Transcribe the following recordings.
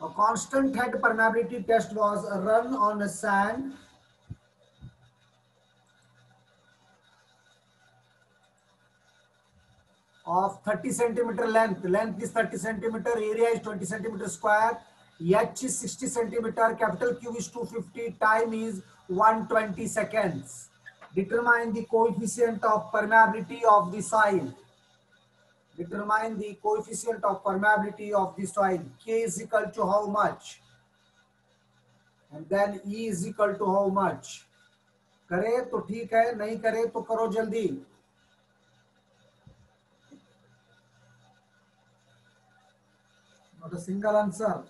A constant head permeability test was run on a sand of 30 centimeter length. Length is 30 centimeter, area is 20 centimeter square, H is 60 centimeter, capital Q is 250, time is 120 seconds. Determine the coefficient of permeability of the soil. Determine the coefficient of permeability of the soil. K is equal to how much? And then E is equal to how much? करे तो ठीक है, नहीं करे तो करो जल्दी. Not a single answer.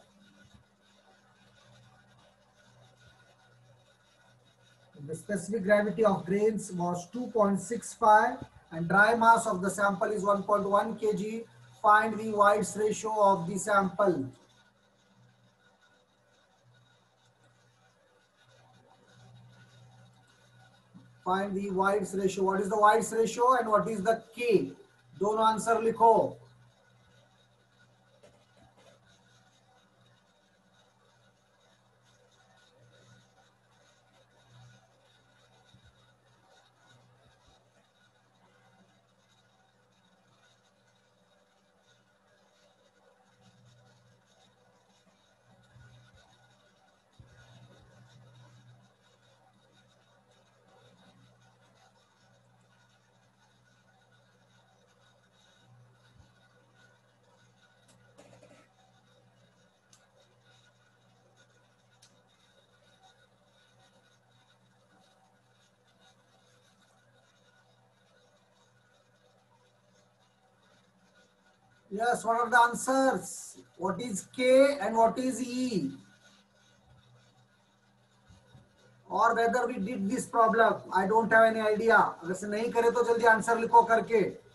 The specific gravity of grains was 2.65 and dry mass of the sample is 1.1 kg. Find the White's ratio of the sample. Find the White's ratio. What is the White's ratio and what is the K? दोनों answer लिखो. Yes, what are the answers? What is K and what is E? Or whether we did this problem, I don't have any idea. अगर नहीं करे तो जल्दी answer लिखो करके.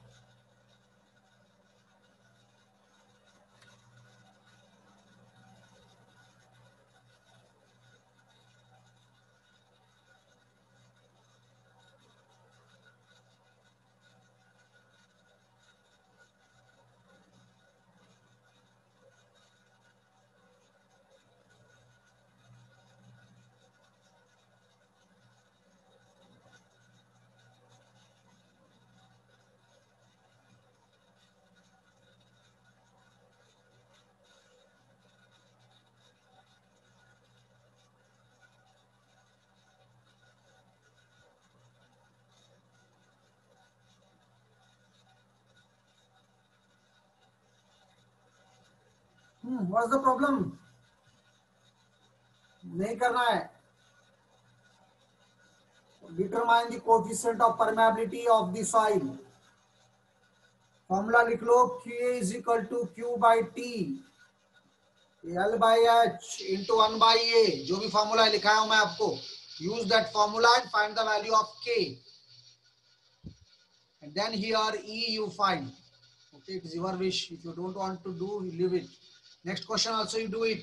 What's the problem? नहीं करना है. Determine the coefficient of permeability of the soil. Formula लिख लो. Q is equal to Q by T, L by H into 1 by A. जो भी फॉर्मूला लिखा है मैं आपको. Use that formula and find the value of K. And then here E you find. Okay, it is your wish. If you don't want to do, you leave it. Next question also you do it.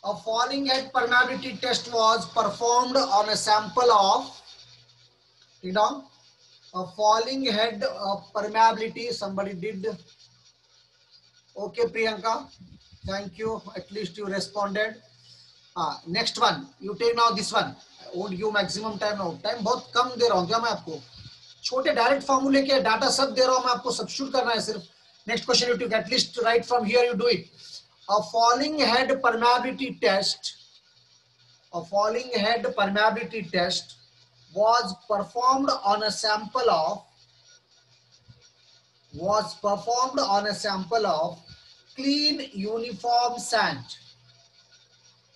A falling head permeability test was performed on a sample of, you know, a falling head permeability. Somebody did. Okay, Priyanka. Thank you. At least you responded. Next one. You take now this one. I won't give maximum time now. Time बहुत कम दे रहा हूँ क्या मैं आपको? छोटे direct फॉर्मूले के data सब दे रहा हूँ मैं आपको. सब्स्टिट्यूट करना है सिर्फ. Next question you take. At least right from here you do it. A falling head permeability test was performed on a sample of clean uniform sand.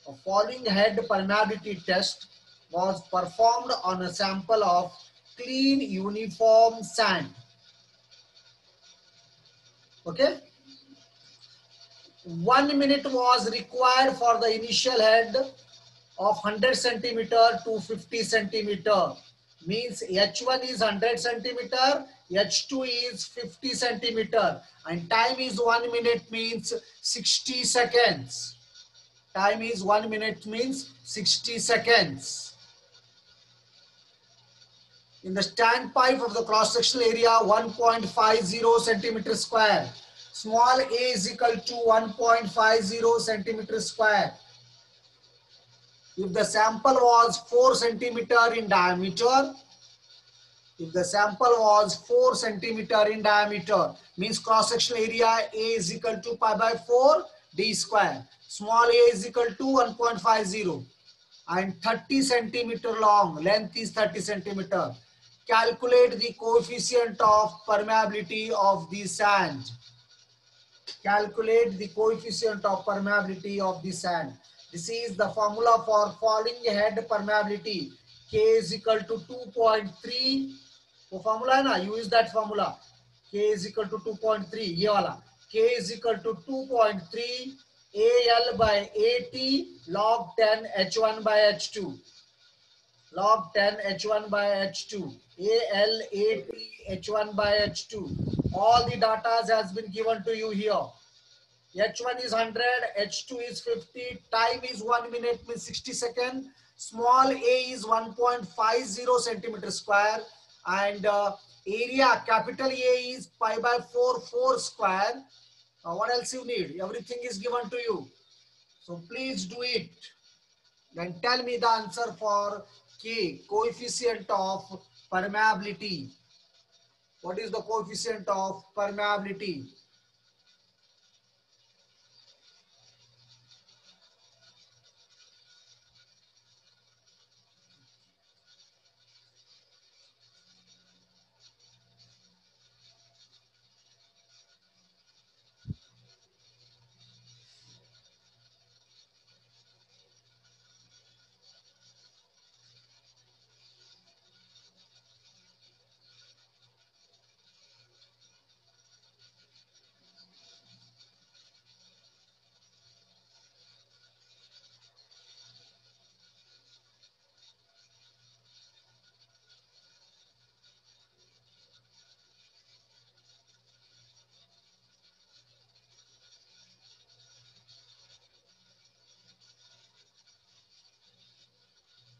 A falling head permeability test was performed on a sample of clean uniform sand. Okay. 1 minute was required for the initial head of 100 centimeter to 50 centimeter. Means H1 is 100 centimeter, H2 is 50 centimeter, and time is 1 minute means 60 seconds. Time is 1 minute means 60 seconds. In the standpipe of the cross-sectional area 1.50 centimeter square. Small a is equal to 1.50 centimeter square. If the sample was 4 centimeter in diameter, if the sample was 4 centimeter in diameter, means cross-sectional area A is equal to pi by 4 d square. Small a is equal to 1.50 and 30 centimeter long. Length is 30 centimeter. Calculate the coefficient of permeability of the sand. Calculate the coefficient of permeability of the sand. This is the formula for falling head permeability. K is equal to 2.3. वो formula है ना, use that formula. K is equal to 2.3. ये वाला. K is equal to 2.3 AL by AT log 10 H1 by H2. Log 10 H1 by H2. AL, AT, H1 by H2. All the data has been given to you here. H1 is 100, H2 is 50, time is 1 minute means 60 seconds. Small a is 1.50 centimeter square and area capital A is pi by 4 square. What else you need? Everything is given to you. So please do it. Then tell me the answer for K, coefficient of permeability. What is the coefficient of permeability?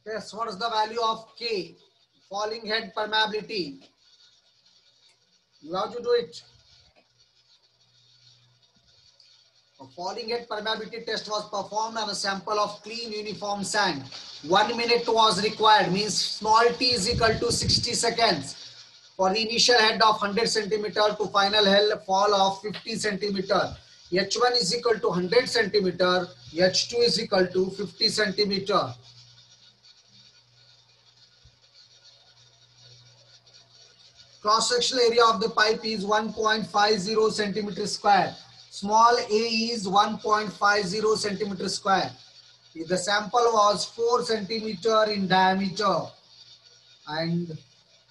Yes, what is the value of K? Falling head permeability. You have to do it. A falling head permeability test was performed on a sample of clean uniform sand. 1 minute was required, means small t is equal to 60 seconds. For the initial head of 100 centimeter to final head fall of 50 centimeter. H1 is equal to 100 centimeter, H2 is equal to 50 centimeter. Cross-sectional area of the pipe is 1.50 centimeter square. Small a is 1.50 centimeter square. If the sample was 4 centimeter in diameter and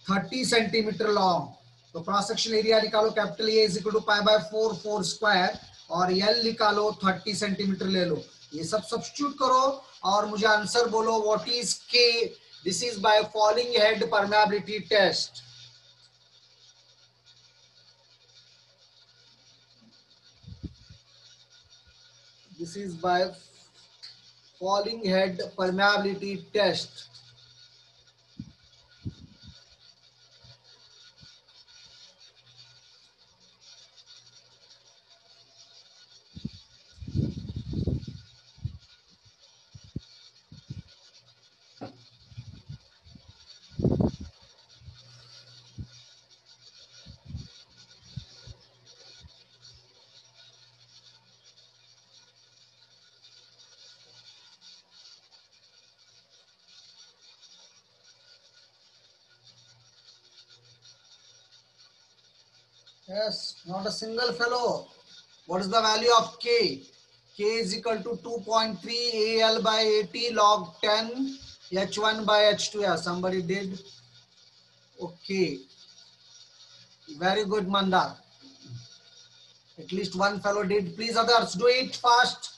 30 centimeter long, तो cross-sectional area निकालो, capital A is equal to pi by 4 square और L निकालो 30 centimeter ले लो. ये सब substitute करो और मुझे आंसर बोलो. What is K? This is by falling head permeability test. This is by falling head permeability test. Yes, not a single fellow. What is the value of K? K is equal to 2.3 AL by AT log 10 H1 by H2. Yeah, somebody did. Okay. Very good, Mandar. At least one fellow did. Please others do it fast.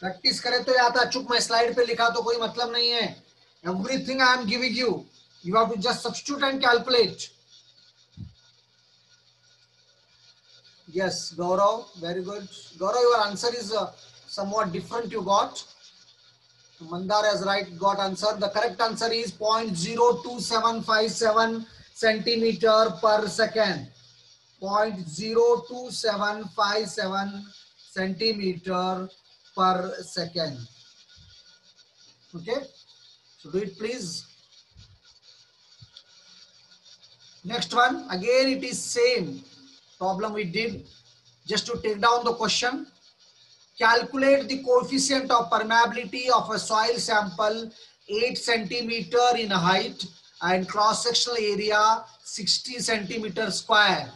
Practice करे तो आता. चुप मैं slide पे लिखा तो कोई मतलब नहीं है. Everything I am giving you, you have to just substitute and calculate. Yes, Gaurav, very good. Gaurav, your answer is somewhat different you got. Mandar has got answer. The correct answer is 0.02757 centimeter per second. 0.02757 centimeter per second. Okay, so do it please. Next one, again it is same problem we did. Just to take down the question, calculate the coefficient of permeability of a soil sample 8 centimeter in height and cross sectional area 60 centimeter square.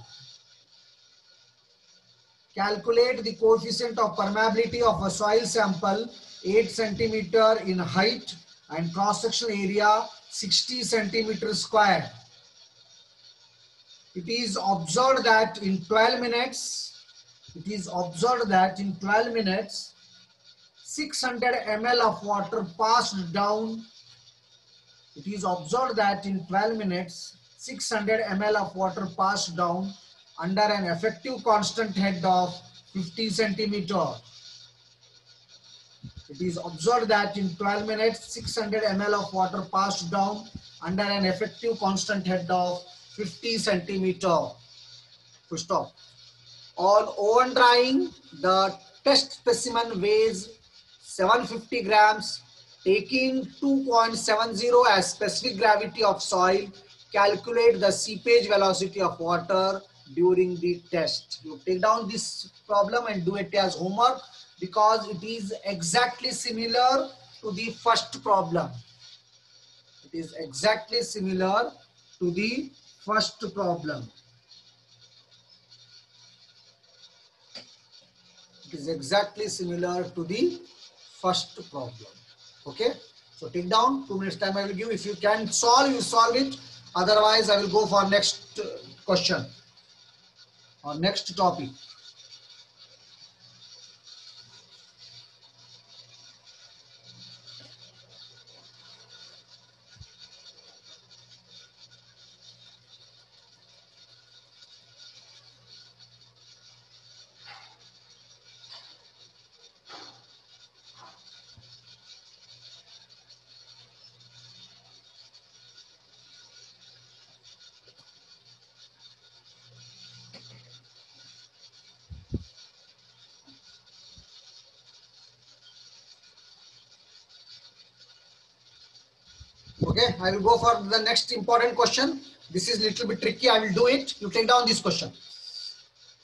Calculate the coefficient of permeability of a soil sample 8 centimeter in height and cross sectional area 60 centimeter square. It is observed that in 12 minutes, 600 ml of water passed down. It is observed that in 12 minutes, 600 ml of water passed down under an effective constant head of 50 centimeter. It is observed that in 12 minutes, 600 ml of water passed down under an effective constant head of 50 centimeter. Full stop. On oven drying, the test specimen weighs 750 grams. Taking 2.70 as specific gravity of soil, calculate the seepage velocity of water during the test. You take down this problem and do it as homework because it is exactly similar to the first problem. It is exactly similar to the first problem. It is exactly similar to the first problem. Okay, so take down. 2 minutes time I will give. If you can solve, you solve it. Otherwise, I will go for next question or next topic. Okay, I will go for the next important question. This is little bit tricky. I will do it. You take down this question.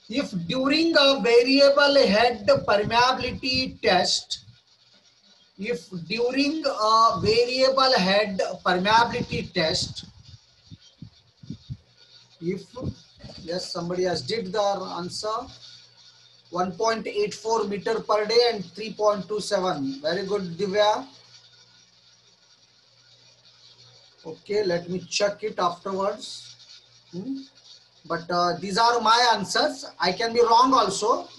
If during a variable head permeability test, yes, somebody has did the answer. 1.84 meter per day and 3.27. Very good, Divya. Okay, let me check it afterwards. But these are my answers. I can be wrong also.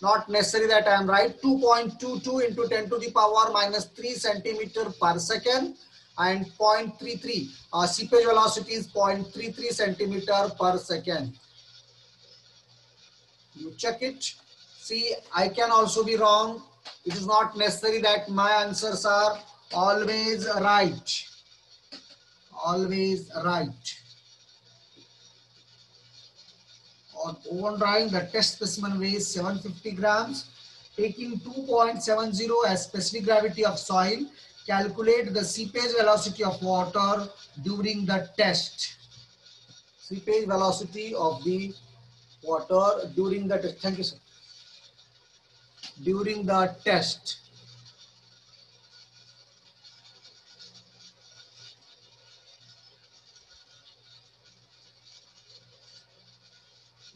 Not necessary that I am right. 2.22 into 10 to the power minus 3 centimeter per second and 0.33. Seepage velocity is 0.33 centimeter per second. You check it. See, I can also be wrong. It is not necessary that my answers are always right. Always right. On oven drying, the test specimen weighs 750 grams. Taking 2.70 as specific gravity of soil, calculate the seepage velocity of water during the test. Seepage velocity of the water during the test. Thank you, sir. During the test.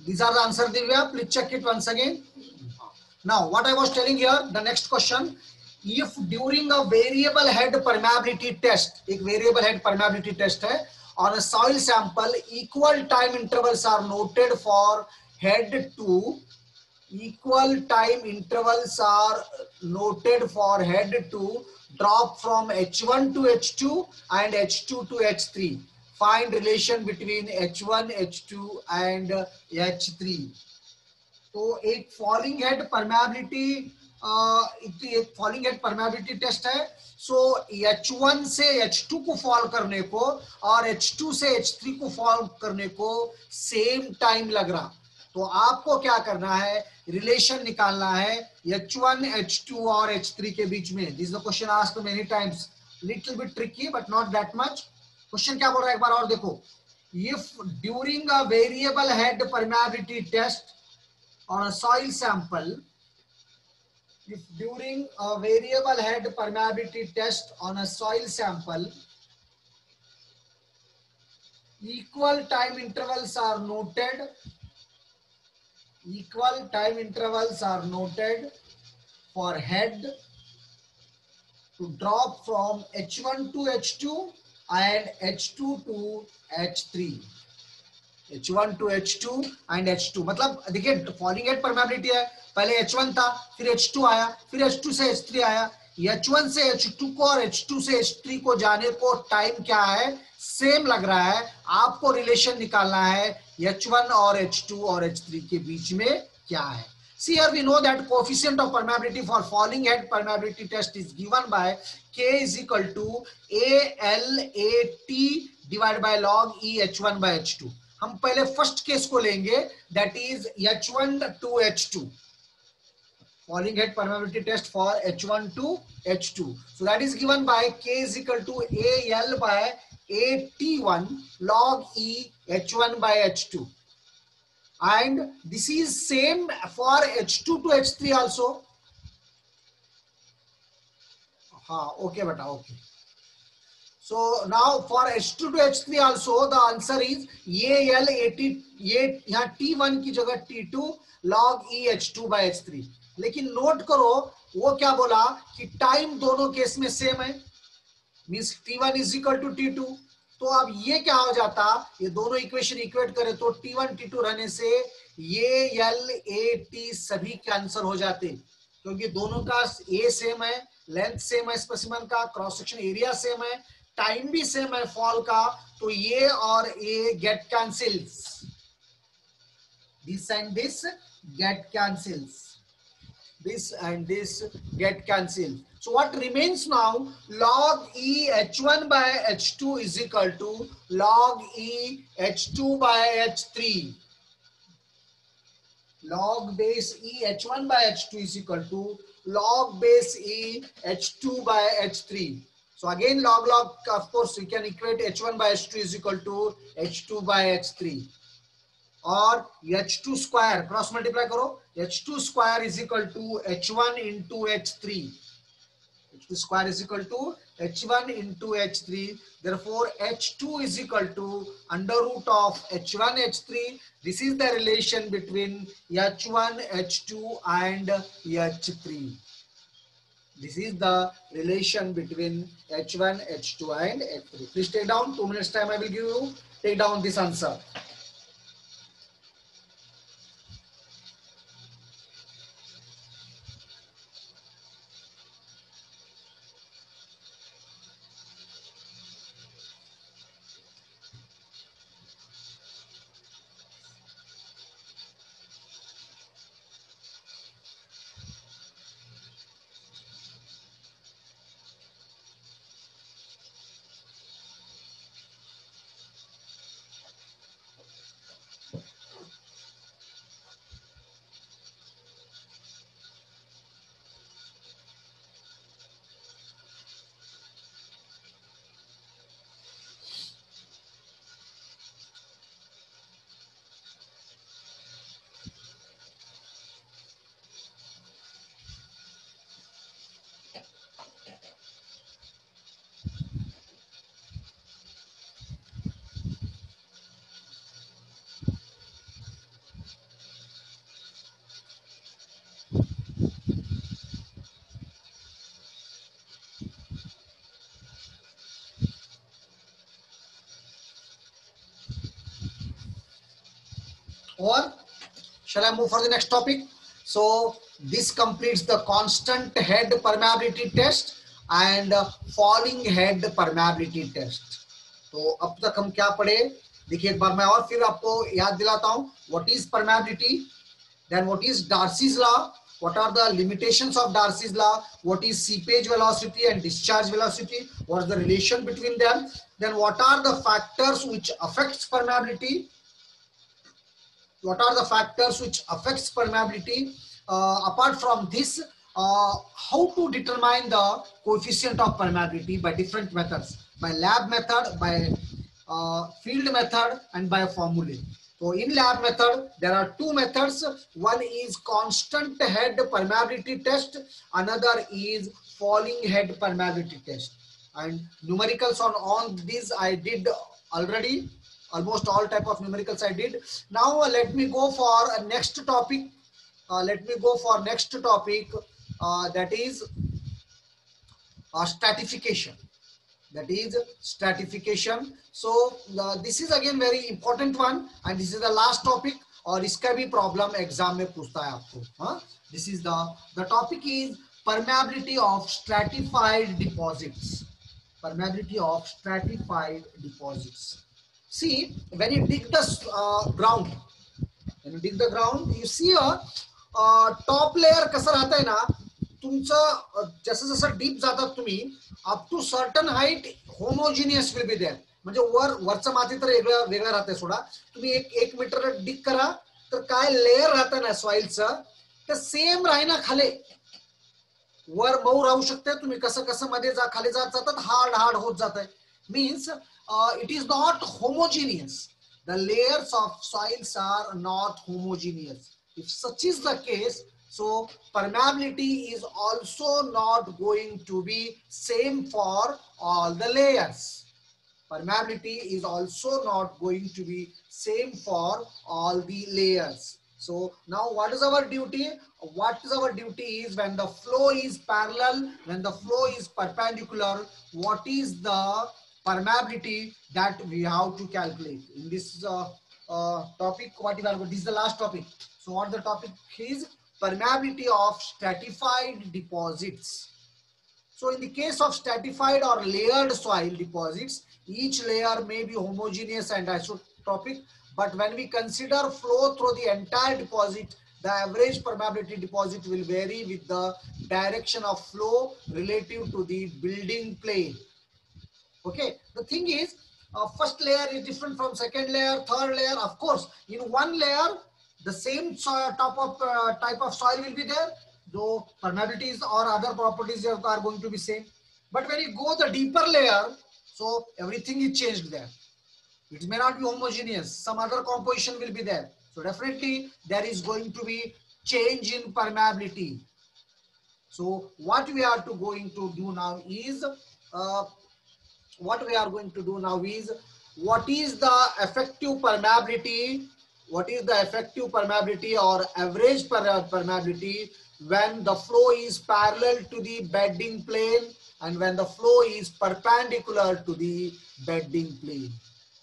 These are the answers, Divya. Please check it once again. Now, what I was telling here, the next question. If during a variable head permeability test, एक variable head permeability test है, on a soil sample, equal time intervals are noted for head 2. Equal time intervals are noted for head 2. Drop from H1 to H2 and H2 to H3. Find relation between H1, H2 and H3. तो एक falling head permeability test है. सो H1 से H2 को fall करने को और H2 से H3 को फॉल करने को सेम टाइम लग रहा. तो आपको क्या करना है, रिलेशन निकालना है H1 H2 और H3 के बीच में. This is the question asked many times, little bit tricky but not that much. Question क्या बोल रहा है एक बार और देखो. If during a variable head permeability test on a soil sample, if during a variable head permeability test on a soil sample, equal time intervals are noted, equal time intervals are noted for head to drop from H1 to H2 and H2 to H3. H1 to H2 and H2 मतलब देखिए falling head permeability है, पहले H1 था, फिर H2 आया, फिर H2 से H3 आया. H1 से H2 को और H2 से H3 को जाने को टाइम क्या है, सेम लग रहा है. आपको रिलेशन निकालना है H1 और H2 और H3 के बीच में क्या है. See here we know that coefficient of permeability for falling head permeability test is given by K is equal to ALAT divided by log E H1 by H2. हम पहले first case को लेंगे, that is H1 to H2, falling head permeability test for H1 to H2. So that is given by K is equal to AL by AT1 log E H1 by H2. And this is same for H2 to H3 also. हाँ okay beta, okay. So now for H2 to H3 also the answer is AL AT, ये यहाँ T1 की जगह T2 log E H2 by H3. लेकिन note करो वो क्या बोला कि टाइम दोनों केस में सेम है, means T1 is equal to T2. तो अब ये क्या हो जाता, ये दोनों इक्वेशन इक्वेट करें तो T1 T2 रहने से ये L A T सभी कैंसिल हो जाते, क्योंकि दोनों का A सेम है, लेंथ सेम है स्पेसिमेन का, क्रॉस सेक्शन एरिया सेम है, टाइम भी सेम है फॉल का, तो ये और ये get cancels, this and this get cancels, this and this get cancelled. So what remains now, log E H1 by H2 is equal to log E H2 by H3. Log base E H1 by H2 is equal to log base E H2 by H3. So again log of course we can equate H1 by H2 is equal to H2 by H3. और H2 square cross multiply करो, H2 square is equal to H1 into H3. H2 square is equal to H1 into H3. Therefore, H2 is equal to under root of H1 H3. This is the relation between H1 H2 and H3. This is the relation between H1 H2 and H3. Please take down 2 minutes time. I will give you. Take down this answer. Or shall I move for the next topic? So this completes the constant head permeability test and falling head permeability test. तो अब तक हम क्या पढ़े देखिए, एक बार मैं और फिर आपको याद दिलाता हूं. What is permeability? Then what is Darcy's law? What are the limitations of Darcy's law? What is seepage velocity and discharge velocity? What is the relation between them? Then what are the factors which affects permeability? what are the factors which affects permeability. Apart from this, how to determine the coefficient of permeability by different methods, by lab method, by field method, and by formulae. So in lab method, there are two methods. One is constant head permeability test. Another is falling head permeability test. And numericals on these I did already. Almost all type of numericals I did. Now let me go for a next topic. That is stratification. That is stratification. So this is again very important one, and this is the last topic. और इसका भी problem exam में पूछता है आपको. This is the topic is permeability of stratified deposits. Permeability of stratified deposits. See, when you dig the ground, you see a top layer कसं राहत आहे ना, तुमचं जसं जसं डीप जातात तुम्ही up to certain height homogeneous will be there. म्हणजे वरचं माती तर वेगळं राहते. सोडा तुम्ही एक मीटर डिग करा तर काय लेयर राहतं ना सॉइलचं तर सेम राहीना. खाली वर मऊ राहू शकते. तुम्ही कसं कसं मध्ये खाली जातात हार्ड होत जात आहे. Means it is not homogeneous. The layers of soils are not homogeneous. If such is the case, so permeability is also not going to be same for all the layers. Permeability is also not going to be same for all the layers. So now what is our duty? What is our duty is when the flow is parallel, when the flow is perpendicular, what is the permeability that we have to calculate. In this topic, this is the last topic. So what the topic is? Permeability of stratified deposits. So in the case of stratified or layered soil deposits, each layer may be homogeneous and isotropic, but when we consider flow through the entire deposit, the average permeability deposit will vary with the direction of flow relative to the building plane. Okay, the thing is, first layer is different from second layer, third layer. Of course, in one layer, the same type of soil will be there, though permeabilities or other properties are going to be same. But when you go the deeper layer, so everything is changed there. It may not be homogeneous. Some other composition will be there. So definitely there is going to be change in permeability. So what we are going to do now is what is the effective permeability? What is the effective permeability or average permeability when the flow is parallel to the bedding plane and when the flow is perpendicular to the bedding plane?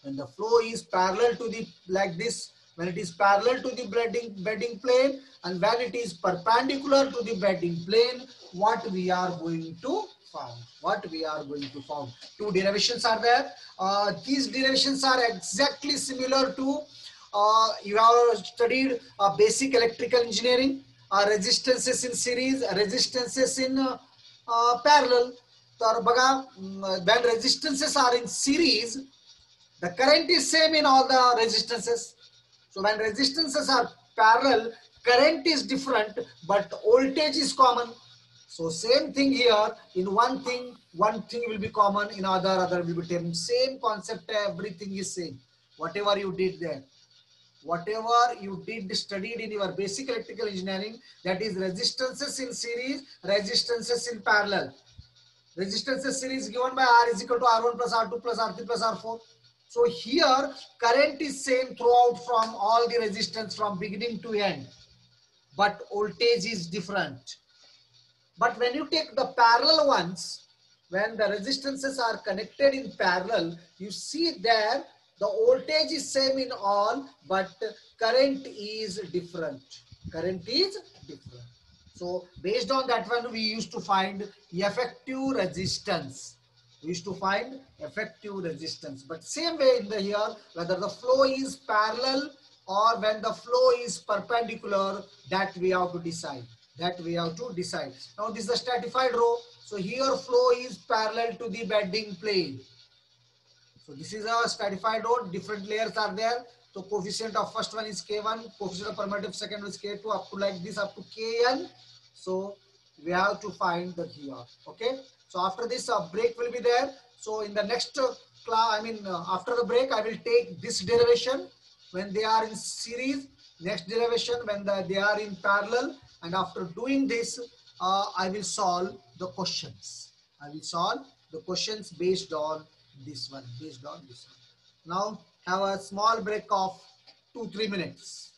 When the flow is parallel to the, like this, when it is parallel to the bedding plane and when it is perpendicular to the bedding plane, what we are going to found. Two derivations are there. These derivations are exactly similar to you have studied basic electrical engineering, resistances in series, resistances in parallel. So when resistances are in series, the current is same in all the resistances. So when resistances are parallel, current is different, but voltage is common. So same thing here. In one thing will be common. In other will be different. Same concept. Everything is same. Whatever you did there, whatever you did studied in your basic electrical engineering, that is resistances in series, resistances in parallel. Resistances series given by R is equal to R1 plus R2 plus R3 plus R4. So here current is same throughout from all the resistance from beginning to end, but voltage is different. But when you take the parallel ones, when the resistances are connected in parallel, you see there the voltage is same in all, but current is different. So based on that one, we used to find effective resistance. But same way in the here, whether the flow is parallel or when the flow is perpendicular, that we have to decide. Now this is the stratified row. So here flow is parallel to the bedding plane. So this is a stratified row. Different layers are there. So coefficient of first one is K1, coefficient of permittive second is K2, up to like this, up to Kn. So we have to find the here. Okay. So after this break will be there. So in the next class, after the break, I will take this derivation when they are in series, next derivation when they are in parallel, and after doing this, I will solve the questions. I will solve the questions based on this one, based on this one. Now have a small break of 2-3 minutes.